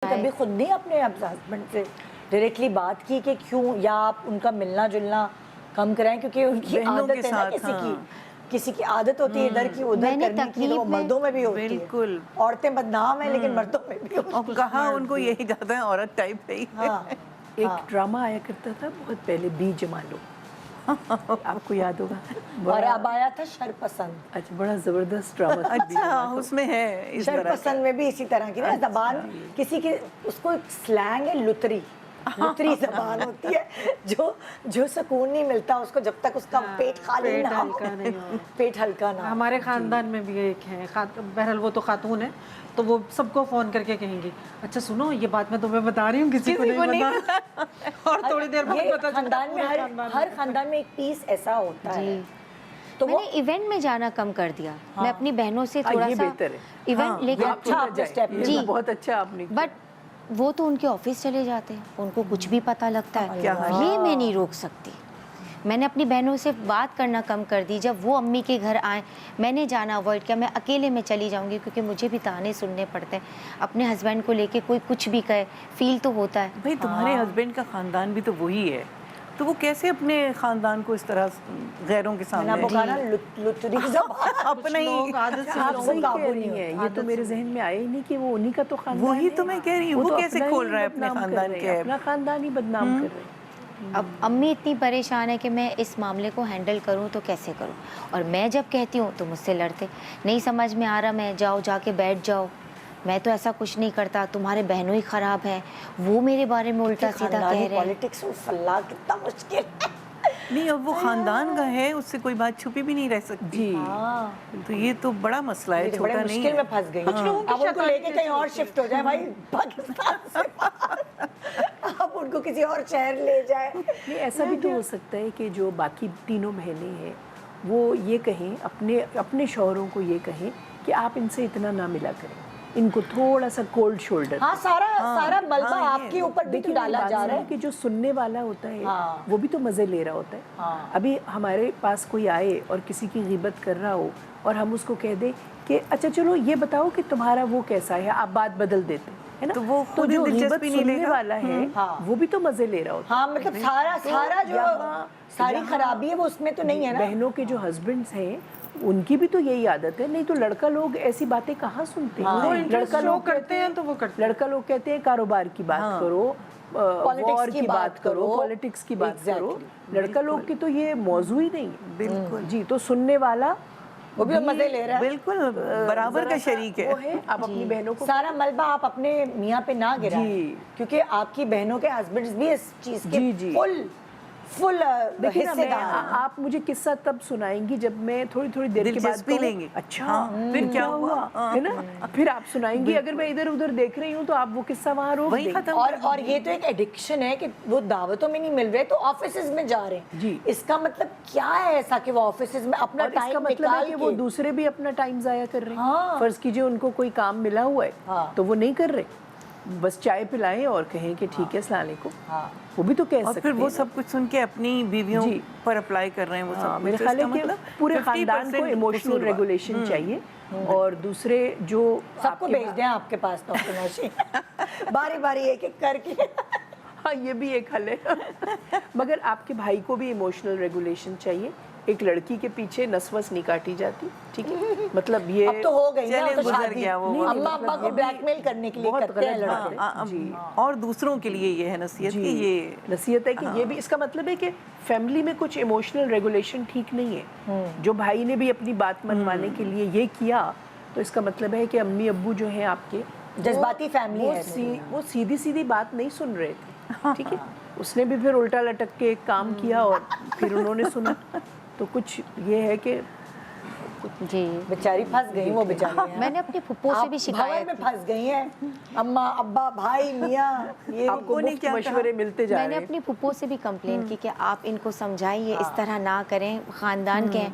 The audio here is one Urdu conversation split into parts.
کبھی خود نہیں اپنے ہسبینڈ سے ڈائریکٹلی بات کی کہ کیوں، یا آپ ان کا ملنا جلنا کم کرائیں؟ کیونکہ ان کی عادت ہے نا، کسی کی عادت ہوتی ہے ادھر کی ادھر کرنے کی، وہ مردوں میں بھی ہوتی ہے. بالکل، عورتیں بدنام ہیں لیکن مردوں میں بھی ہوتی ہے. کہاں ان کو یہی جاتا ہے عورت ٹائپ ہے. ایک ڈرامہ آیا کرتا تھا بہت پہلے، بی جمالو، آپ کو یاد ہوگا. اور اب آیا تھا شرپسند. اچھا، بڑا زبردست ڈرامہ تھا. اچھا، اس میں ہے شرپسند میں بھی اسی طرح کی نا زبان، کسی کی اس کو سلینگ ہے لتری، لتری زبان ہوتی ہے جو سکون نہیں ملتا اس کو جب تک اس کا پیٹ خالی نہ ہو، پیٹ ہلکا نہ ہو. ہمارے خاندان میں بھی ایک ہے، بہرحال وہ تو خاتون ہے، تو وہ سب کو فون کر کے کہیں گی اچھا سنو یہ بات میں تمہیں بتا رہی ہوں، کسی کو نہیں بتا، اور تھوڑی دیر بعد پتہ خاندان میں ہر خاندان میں ایک پیس ایسا ہوتا ہے. تو میں نے ایونٹ میں جانا کم کر دیا، میں اپنی بہنوں سے تھوڑا سا ایونٹ لے کے، جی بہت اچھا آپ نے، بٹ وہ تو ان کے آفس چلے جاتے ہیں، ان کو کچھ بھی پتہ لگتا ہے، یہ میں نہیں روک سکتی. میں نے اپنی بہنوں سے بات کرنا کم کر دی. جب وہ امی کے گھر آئیں میں نے جانا اوائڈ کیا، میں اکیلے میں چلی جاؤں گی کیونکہ مجھے بھی تانے سننے پڑتے ہیں. اپنے ہسبینڈ کو لے کے کوئی کچھ بھی کہے فیل تو ہوتا ہے. بھائی تمہارے ہسبینڈ کا خاندان بھی تو وہی ہے، تو وہ کیسے اپنے خاندان کو اس طرح غیروں کے سامنے اپنا ہی قابو نہیں ہے؟ یہ تو میرے ذہن میں آیا ہی نہیں کہ وہ انہی کا تو خاندان ہے. وہی تو میں کہہ رہی ہوں، وہ کیسے کھول رہا ہے اپنے خاندان کے، اپنا خاندان ہی بدنام کر رہے ہیں. اب امی اتنی پریشان ہے کہ میں اس معاملے کو ہینڈل کروں تو کیسے کروں، اور میں جب کہتی ہوں تو مجھ سے لڑتے، نہیں سمجھ میں آ رہا، میں جاؤ جا کے بیٹھ جاؤ، میں تو ایسا کچھ نہیں کرتا، تمہارے بہنوں ہی خراب ہیں، وہ میرے بارے میں الٹا سیدھا کہہ رہے ہیں. پالیٹکس اللہ کتنا مشکل نہیں، اب وہ خاندان کا ہے، اس سے کوئی بات چھپی بھی نہیں رہ سکتی. تو یہ تو بڑا مسئلہ ہے، چھوٹا نہیں ہے. مشکل میں پھنس گئی. اب ان کو لے کے کہیں اور شفٹ ہو جائے بھائی پاکستان سے، اب ان کو کسی اور شہر لے جائے. نہیں، ایسا بھی تو ہو سکتا ہے کہ جو باقی تینوں بہنیں ہیں وہ یہ کہیں، اپنے شوہروں کو یہ کہیں کہ آپ ان سے اتنا نہ ملا کریں، ان کو تھوڑا سا کولڈ شولڈر. ہاں، سارا ملبہ آپ کے اوپر بھی تو ڈالا جا رہا ہے کہ جو سننے والا ہوتا ہے وہ بھی تو مزے لے رہا ہوتا ہے. ابھی ہمارے پاس کوئی آئے اور کسی کی غیبت کر رہا ہو اور ہم اس کو کہہ دیں کہ اچھا چلو یہ بتاؤ کہ تمہارا وہ کیسا ہے، آپ بات بدل دیتے ہیں نا، تو جو غیبت سننے والا ہے وہ بھی تو مزے لے رہا ہوتا ہے. ہاں، مطلب سارا جو ساری خرابی ہے وہ اس میں تو نہیں ہے نا. بہنوں کے جو ہسبینڈز ہیں ان کی بھی تو یہی عادت ہے. نہیں تو لڑکا لوگ ایسی باتیں کہاں سنتے ہیں. لڑکا لوگ کرتے ہیں تو وہ کرتے ہیں، لڑکا لوگ کہتے ہیں کاروبار کی بات کرو، وار کی بات کرو، پولیٹکس کی بات کرو. لڑکا لوگ کی تو یہ موضوع ہی نہیں. بالکل جی. تو سننے والا وہ بھی مزے لے رہا ہے، بالکل برابر کا شریک ہے. آپ اپنی بہنوں کو سارا ملبہ آپ اپنے میاں پہ نہ گرائیں، کیونکہ آپ کی بہنوں کے ہسبینڈز بھی اس چیز کے فل حصے دار ہیں. آپ مجھے قصہ تب سنائیں گی جب میں تھوڑی دیر کے بعد پی لیں گے. اچھا پھر کیا ہوا ہے نا، پھر آپ سنائیں گی. اگر میں ادھر ادھر دیکھ رہی ہوں تو آپ وہ قصہ وہاں روک دیں گے. اور یہ تو ایک ایڈکشن ہے کہ وہ دعوتوں میں نہیں مل رہے تو آفیسز میں جا رہے ہیں. جی، اس کا مطلب کیا ہے ایسا کہ وہ آفیسز میں اپنا ٹائم نکال کے وہ دوسرے بھی اپنا ٹائم ضائع کر رہے ہیں. فرض کیجئے ان کو کوئی کام ملا ہوا ہے تو وہ نہیں کر رہے، بس چائے پلائیں اور کہیں کہ ٹھیک ہے السلام علیکم. وہ بھی تو کہہ سکتے ہیں. پھر وہ سب کچھ سن کے اپنی بیویوں پر اپلائی کر رہے ہیں. وہ سب میرے خیال ہے کہ پورے خاندان کو ایموشنل ریگولیشن چاہیے، اور دوسرے جو سب کو بھیج دیں آپ کے پاس ڈاکٹر نوشین، باری باری ایک ایک کر کے. ہاں، یہ بھی ایک حل ہے. مگر آپ کے بھائی کو بھی ایموشنل ریگولیشن چاہیے. ایک لڑکی کے پیچھے نس وس نہیں کاٹی جاتی، ٹھیک ہے؟ مطلب یہ اب تو ہو گئی نا، تو گزر گیا وہ. اماں ابا کو بلیک میل کرنے کے لیے کرتے ہیں لڑکے. اور دوسروں کے لیے یہ ہے نصیحت کہ یہ نصیحت ہے کہ یہ بھی، اس کا مطلب ہے کہ فیملی میں کچھ ایموشنل ریگولیشن ٹھیک نہیں ہے. جو بھائی نے بھی اپنی بات منوانے کے لیے یہ کیا تو اس کا مطلب ہے کہ امی ابو جو ہیں آپ کے جذباتی فیملی ہے، وہ سیدھی سیدھی بات نہیں سن رہے تھے. ٹھیک ہے، اس نے بھی پھر الٹا لٹک کے ایک کام کیا اور پھر انہوں نے سنا. تو کچھ یہ ہے کہ جی بیچاری پھنس گئی. وہ بیچاری میں نے اپنی پھپھو سے بھی شکایت میں پھنس گئی ہیں، اماں ابا بھائی میاں، یہ آپ کو مفت مشورے ملتے جا رہے ہیں. میں نے اپنی پھپھو سے بھی کمپلین کی کہ آپ ان کو سمجھائیے، اس طرح نہ کریں، خاندان کے ہیں.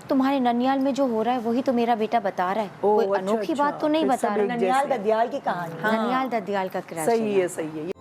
تمہارے ننیال میں جو ہو رہا ہے وہی تو میرا بیٹا بتا رہا ہے، کوئی انوکھی بات تو نہیں بتا رہا. ننیال ددیال کی کہانی، ننیال ددیال کا کرایہ. صحیح ہے.